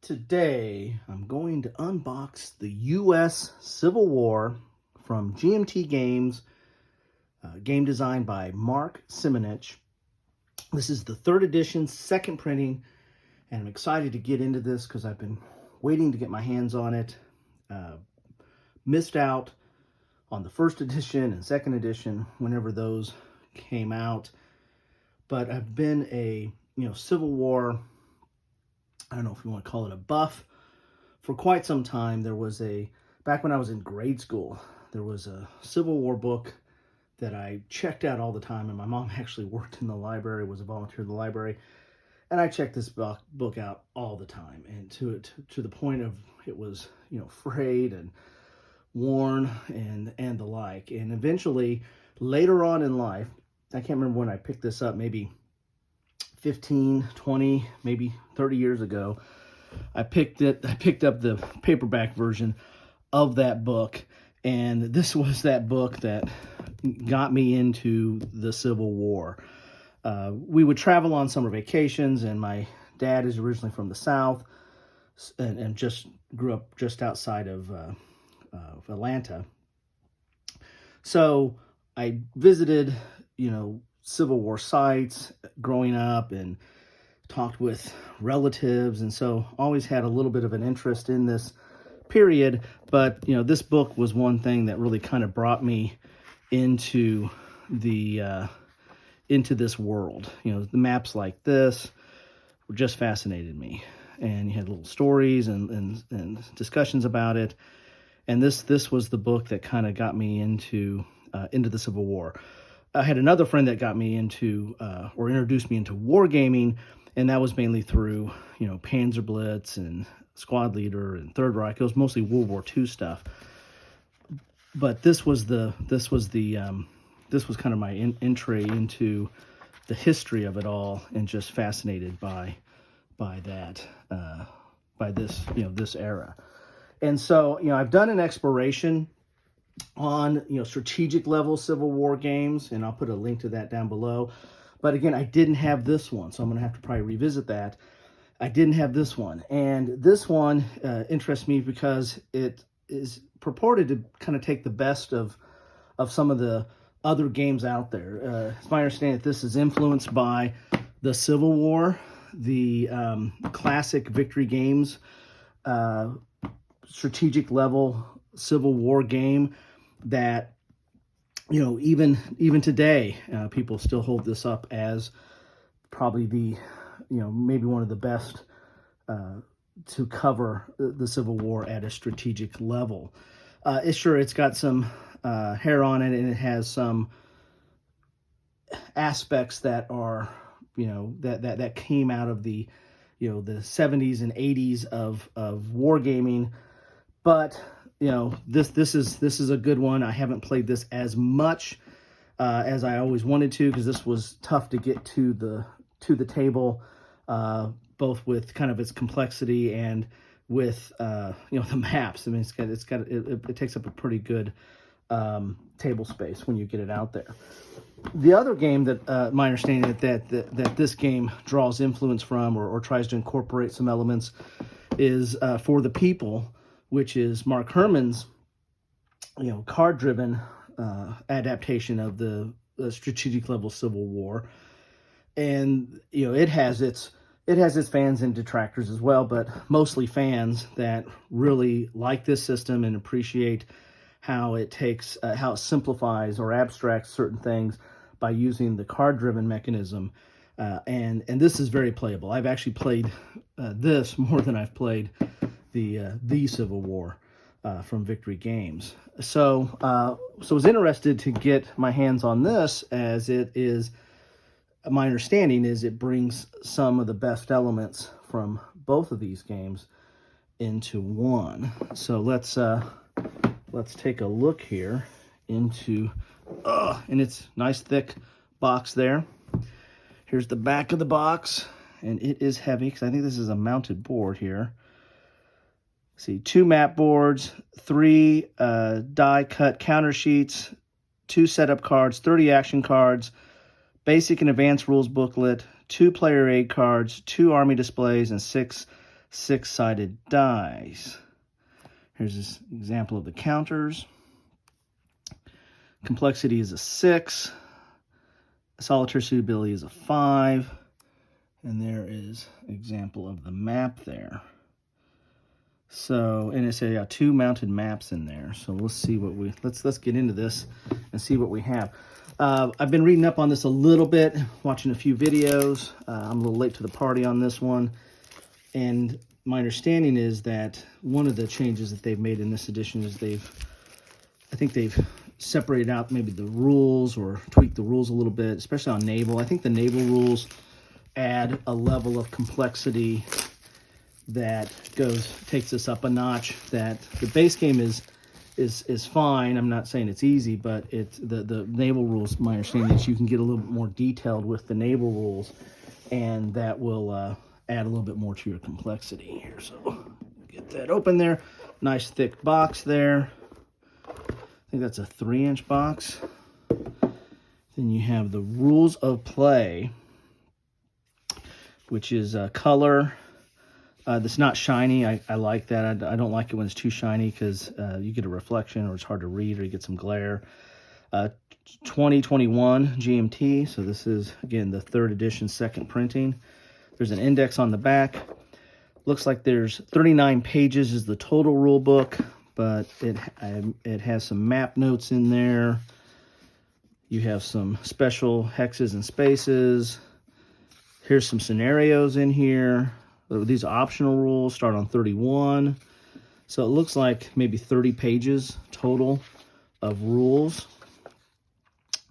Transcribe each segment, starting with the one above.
Today, I'm going to unbox the U.S. Civil War from GMT Games, game designed by Mark Simonitch. This is the third edition, second printing, and I'm excited to get into this because I've been waiting to get my hands on it. Missed out on the first edition and second edition whenever those came out, but I've been a Civil War, I don't know if you want to call it a buff, for quite some time. There was back when I was in grade school, there was a Civil War book that I checked out all the time, and my mom actually worked in the library, was a volunteer in the library, and I checked this book out all the time, and to the point of it was, frayed and worn and the like. And eventually, later on in life, I can't remember when I picked this up, maybe 15, 20, maybe 30 years ago, I picked up the paperback version of that book, and this was that book that got me into the Civil War. We would travel on summer vacations, and my dad is originally from the South and just grew up just outside of Atlanta. So I visited, Civil War sites growing up and talked with relatives, and so always had a little bit of an interest in this period. But this book was one thing that really kind of brought me into this world. The maps like this just fascinated me, and you had little stories and discussions about it. And this was the book that kind of got me into the Civil War. I had another friend that got me into, or introduced me into wargaming, and that was mainly through, Panzer Blitz and Squad Leader and Third Reich. It was mostly World War II stuff. But this was kind of my entry into the history of it all, and just fascinated by that, by this era. And so, I've done an exploration on strategic level Civil War games, and I'll put a link to that down below. But again, I didn't have this one, so I'm going to have to probably revisit that. I didn't have this one, and this one interests me because it is purported to kind of take the best of some of the other games out there. It's my understanding that this is influenced by the Civil War, the classic Victory Games strategic level Civil War game that even today people still hold this up as probably the maybe one of the best to cover the Civil War at a strategic level. It's got some hair on it, and it has some aspects that are that came out of the the 70s and 80s of wargaming. But this is a good one. I haven't played this as much as I always wanted to, because this was tough to get to the table, both with kind of its complexity and with the maps. I mean, it takes up a pretty good table space when you get it out there. The other game that my understanding that this game draws influence from, or tries to incorporate some elements, is For the People, which is Mark Herman's, card-driven adaptation of the strategic level Civil War. And it has its fans and detractors as well, but mostly fans that really like this system and appreciate how it simplifies or abstracts certain things by using the card-driven mechanism. And this is very playable. I've actually played this more than I've played the Civil War from Victory Games. So I was interested to get my hands on this, as it is, my understanding is, it brings some of the best elements from both of these games into one. So let's take a look here into, and it's nice thick box there. Here's the back of the box, and it is heavy because I think this is a mounted board here. See, 2 map boards, 3 die-cut counter sheets, 2 setup cards, 30 action cards, basic and advanced rules booklet, 2 player aid cards, 2 army displays, and 6 6-sided dice. Here's this example of the counters. Complexity is a 6. Solitaire suitability is a 5. And there is an example of the map there. So, and it's a 2 mounted maps in there. So let's see what let's get into this and see what we have. I've been reading up on this a little bit, watching a few videos. I'm a little late to the party on this one. And my understanding is that one of the changes that they've made in this edition is I think they've separated out maybe the rules or tweaked the rules a little bit, especially on naval. I think the naval rules add a level of complexity that takes us up a notch. That the base game is fine. I'm not saying it's easy, but it's the naval rules, my understanding is you can get a little bit more detailed with the naval rules, and that will add a little bit more to your complexity here. So get that open there. Nice thick box there. I think that's a 3-inch box. Then you have the rules of play, which is color. That's not shiny. I like that. I don't like it when it's too shiny because you get a reflection or it's hard to read or you get some glare. 2021 GMT. So this is, again, the 3rd edition, 2nd printing. There's an index on the back. Looks like there's 39 pages is the total rule book, but it has some map notes in there. You have some special hexes and spaces. Here's some scenarios in here. These are optional rules, start on 31. So it looks like maybe 30 pages total of rules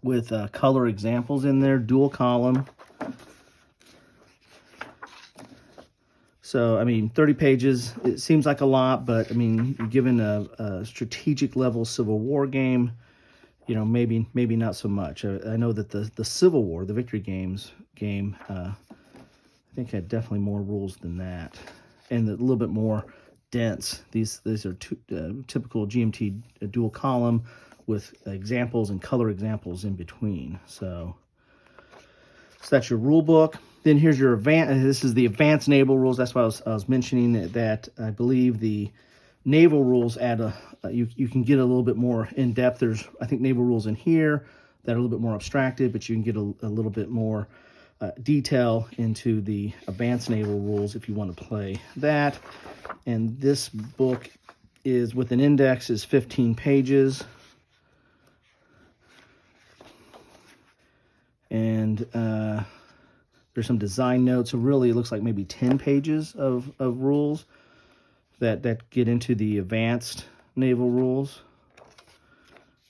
with color examples in there, dual column. So, I mean, 30 pages, it seems like a lot, but I mean, given a strategic level Civil War game, you know, maybe not so much. I know that the Civil War, the Victory Games game, I think had definitely more rules than that, and a little bit more dense. These are typical GMT dual column with examples and color examples in between. So that's your rule book. Then here's your this is the advanced naval rules. That's why I was mentioning that I believe the naval rules add you can get a little bit more in depth. There's, I think, naval rules in here that are a little bit more abstracted, but you can get a little bit more detail into the advanced naval rules if you want to play that. And this book is, with an index, is 15 pages. And there's some design notes. So really, it looks like maybe 10 pages of rules that get into the advanced naval rules.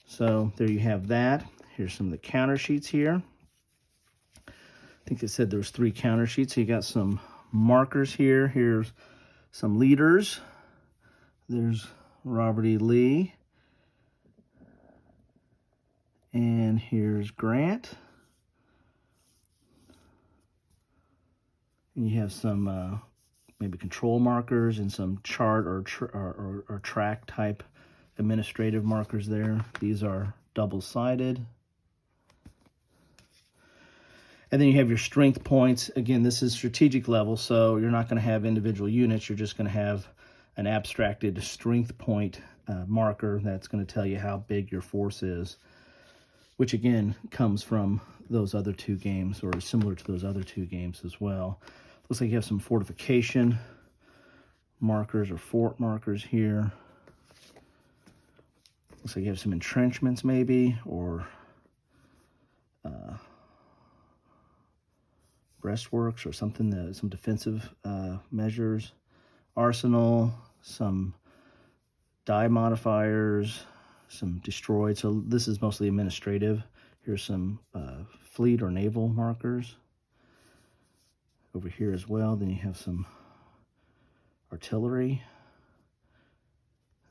So there you have that. Here's some of the counter sheets here. I think it said there was 3 counter sheets. So you got some markers here. Here's some leaders. There's Robert E. Lee. And here's Grant. And you have some maybe control markers and some chart or track type administrative markers there. These are double-sided. And then you have your strength points. Again, this is strategic level, so you're not going to have individual units. You're just going to have an abstracted strength point marker that's going to tell you how big your force is, which again comes from those other 2 games, or is similar to those other 2 games as well. Looks like you have some fortification markers or fort markers here. Looks like you have some entrenchments maybe, or breastworks or something, some defensive measures. Arsenal, some die modifiers, some destroyed. So this is mostly administrative. Here's some fleet or naval markers over here as well. Then you have some artillery.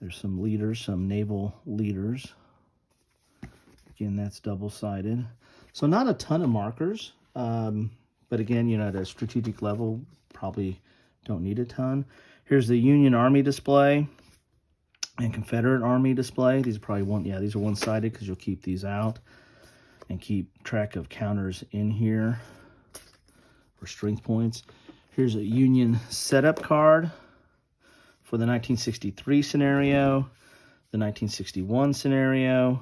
There's some leaders, some naval leaders. Again, that's double-sided. So not a ton of markers, but again, you know, at a strategic level, probably don't need a ton. Here's the Union Army display and Confederate Army display. These are probably these are one-sided because you'll keep these out and keep track of counters in here or strength points. Here's a Union setup card for the 1963 scenario, the 1961 scenario.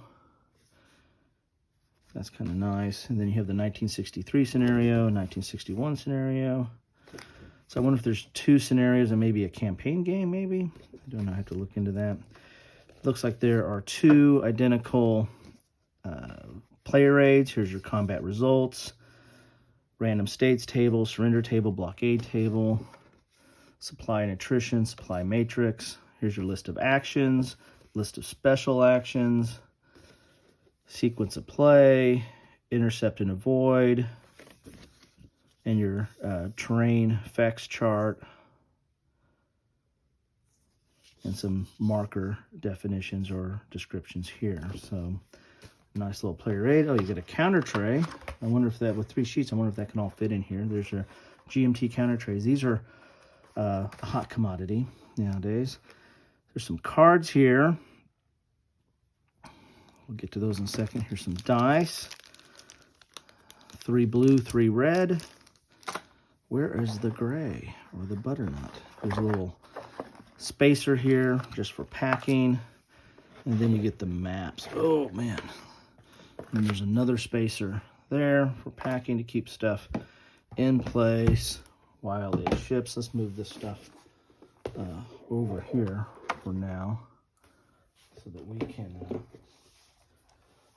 That's kind of nice. And then you have the 1963 scenario, 1961 scenario. So I wonder if there's two scenarios and maybe a campaign game, maybe? I don't know, I have to look into that. Looks like there are two identical player aids. Here's your combat results, random states table, surrender table, blockade table, supply and attrition, supply matrix. Here's your list of actions, list of special actions, sequence of play, intercept and avoid, and your terrain effects chart, and some marker definitions or descriptions here. So nice little player aid. Oh, you get a counter tray. I wonder if that, with 3 sheets, I wonder if that can all fit in here. There's your GMT counter trays. These are a hot commodity nowadays. There's some cards here. We'll get to those in a second. Here's some dice. 3 blue, 3 red. Where is the gray or the butternut? There's a little spacer here just for packing. And then you get the maps. Oh, man. And there's another spacer there for packing to keep stuff in place while it ships. Let's move this stuff over here for now so that we can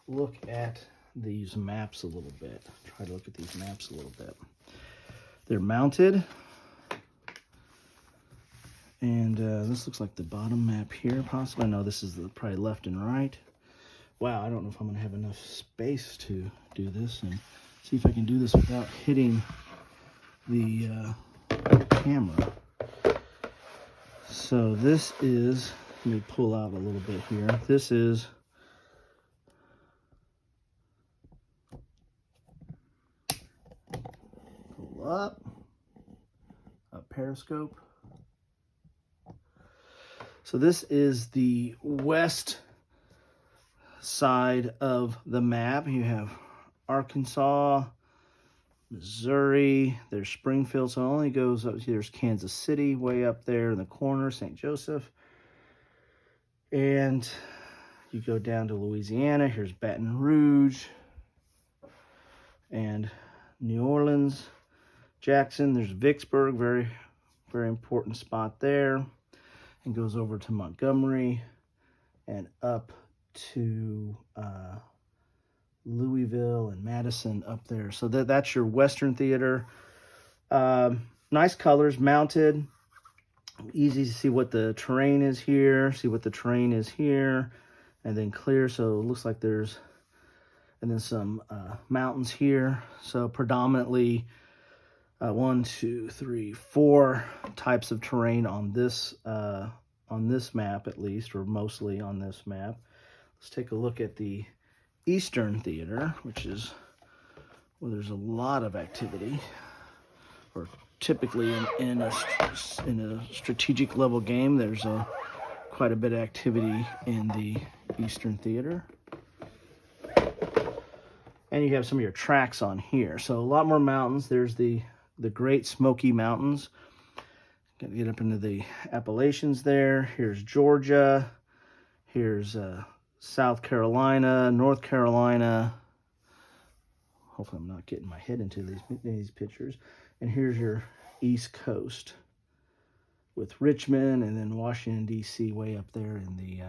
look at these maps a little bit. Try to look at these maps a little bit. They're mounted. And this looks like the bottom map here, possibly. No, this is probably left and right. Wow, I don't know if I'm going to have enough space to do this, and see if I can do this without hitting the camera. So this is, let me pull out a little bit here. This is pull up a periscope. So this is the west side of the map. You have Arkansas, Missouri, there's Springfield, so it only goes up here. There's Kansas City way up there in the corner, St. Joseph. And you go down to Louisiana, here's Baton Rouge and New Orleans, Jackson, there's Vicksburg, very, very important spot there. And goes over to Montgomery and up to Louisville and Madison up there. So that's your Western theater. Nice colors, mounted. Easy to see what the terrain is here, see what the terrain is here, and then clear. So it looks like there's, and then some mountains here. So predominantly 1, 2, 3, 4 types of terrain on this map, at least, or mostly on this map. Let's take a look at the Eastern Theater, which is where there's a lot of activity, or typically in a strategic level game, there's quite a bit of activity in the Eastern Theater. And you have some of your tracks on here. So a lot more mountains. There's the Great Smoky Mountains. Got to get up into the Appalachians there. Here's Georgia. Here's South Carolina, North Carolina. Hopefully I'm not getting my head into these pictures. And here's your East Coast with Richmond and then Washington, D.C. way up there in the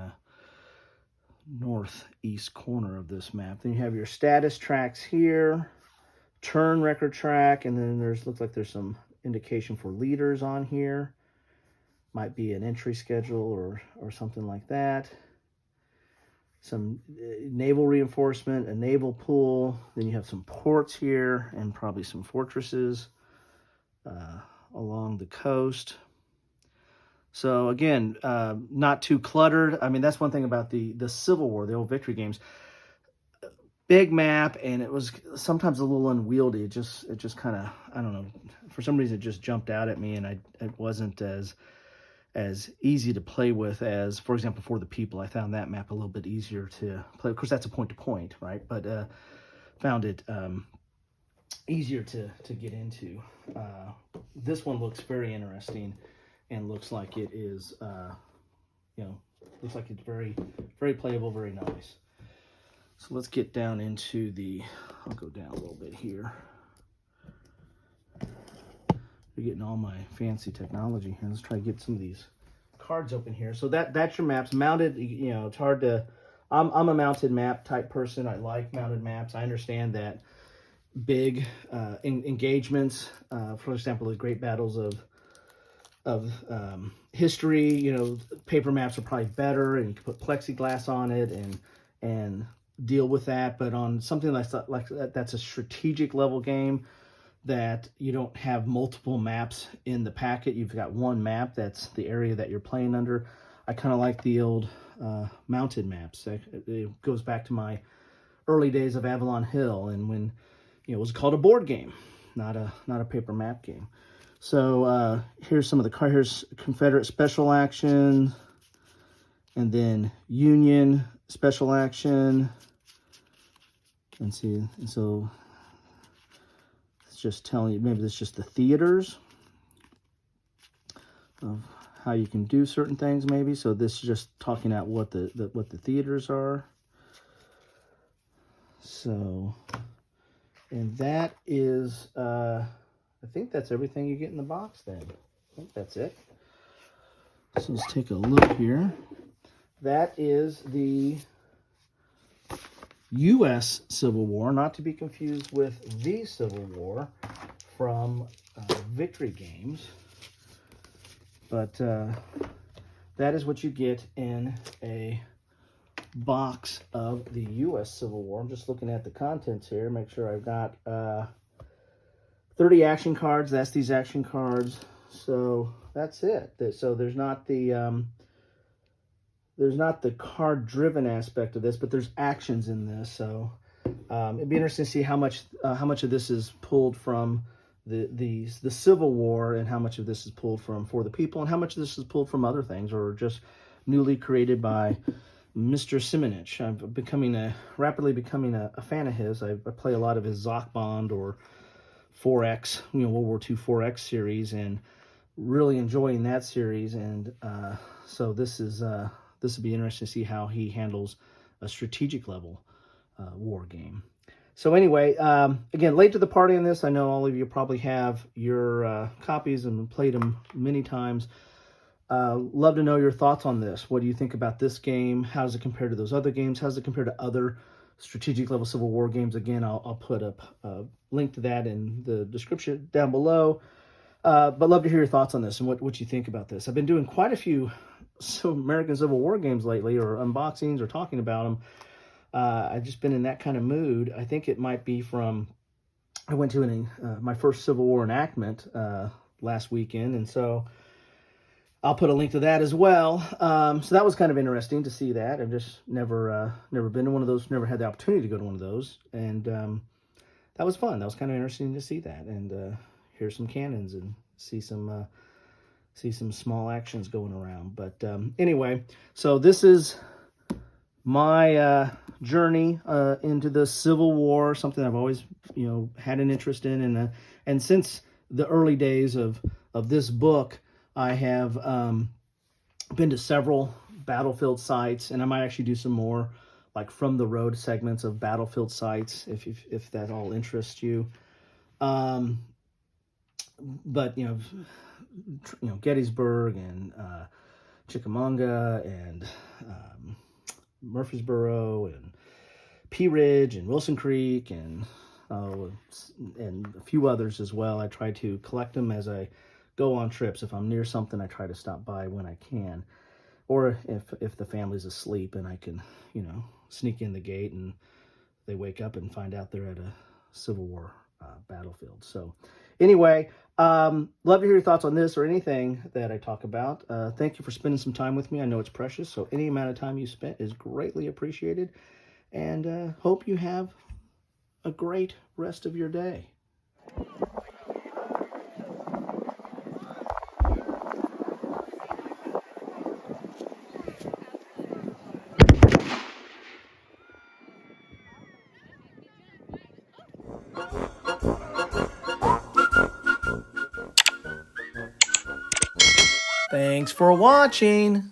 northeast corner of this map. Then you have your status tracks here, turn record track, and then looks like there's some indication for leaders on here. Might be an entry schedule or something like that. Some naval reinforcement, a naval pool. Then you have some ports here and probably some fortresses along the coast. So again, not too cluttered. I mean, that's one thing about the Civil War, the old Victory games. Big map, and it was sometimes a little unwieldy. It just kind of, I don't know, for some reason it just jumped out at me, and it wasn't as easy to play with as, for example, For the People. I found that map a little bit easier to play. Of course, that's a point-to-point, right? But found it easier to get into. This one looks very interesting and looks like it is, looks like it's very, very playable, very nice. So let's get down into I'll go down a little bit here. We're getting all my fancy technology here. Let's try to get some of these cards open here. So that's your maps. Mounted, it's hard to, I'm a mounted map type person. I like mounted maps. I understand that big engagements, for example, the great battles of history, paper maps are probably better, and you can put plexiglass on it and deal with that. But on something like that, that's a strategic level game that you don't have multiple maps in the packet. You've got one map that's the area that you're playing under. I kind of like the old mounted maps. It goes back to my early days of Avalon Hill, and when it was called a board game, not a paper map game. So here's some of the cards. Here's Confederate Special Action, and then Union Special Action. And see, and so it's just telling you, maybe it's just the theaters of how you can do certain things, maybe. So this is just talking about what the theaters are. So, and that is, I think that's everything you get in the box then. I think that's it. So let's take a look here. That is the U.S. Civil War, not to be confused with the Civil War from Victory Games. But that is what you get in a box of the U.S. Civil War. I'm just looking at the contents here, make sure I've got 30 action cards. That's these action cards. So that's it. So there's not the card-driven aspect of this, but there's actions in this. So it'd be interesting to see how much of this is pulled from the Civil War, and how much of this is pulled from For the People, and how much of this is pulled from other things, or just newly created by Mr. Simonitch. I'm rapidly becoming a fan of his. I play a lot of his Zockbond or 4X, World War II 4X series, and really enjoying that series. And so this would be interesting to see how he handles a strategic level war game. So anyway, again, late to the party on this. I know all of you probably have your copies and played them many times. Love to know your thoughts on this. What do you think about this game? How does it compare to those other games? How does it compare to other strategic level Civil War games? Again, I'll put up a link to that in the description down below. But love to hear your thoughts on this and what you think about this. I've been doing quite a few American Civil War games lately, or unboxings, or talking about them. I've just been in that kind of mood. I think it might be from, I went to my first Civil War enactment last weekend, and so I'll put a link to that as well. So that was kind of interesting to see that. I've just never been to one of those, never had the opportunity to go to one of those, and that was fun. That was kind of interesting to see that, and hear some cannons and see some small actions going around. But anyway, so this is my journey into the Civil War, something I've always had an interest in, and since the early days of this book, I have been to several battlefield sites, and I might actually do some more like from the road segments of battlefield sites if that all interests you. But Gettysburg and Chickamauga and Murfreesboro and Pea Ridge and Wilson Creek and a few others as well. I try to collect them as I go on trips. If I'm near something, I try to stop by when I can, or if the family's asleep and I can sneak in the gate and they wake up and find out they're at a Civil War battlefield. So anyway, love to hear your thoughts on this or anything that I talk about. Thank you for spending some time with me. I know it's precious, so any amount of time you spent is greatly appreciated, and hope you have a great rest of your day. Thanks for watching.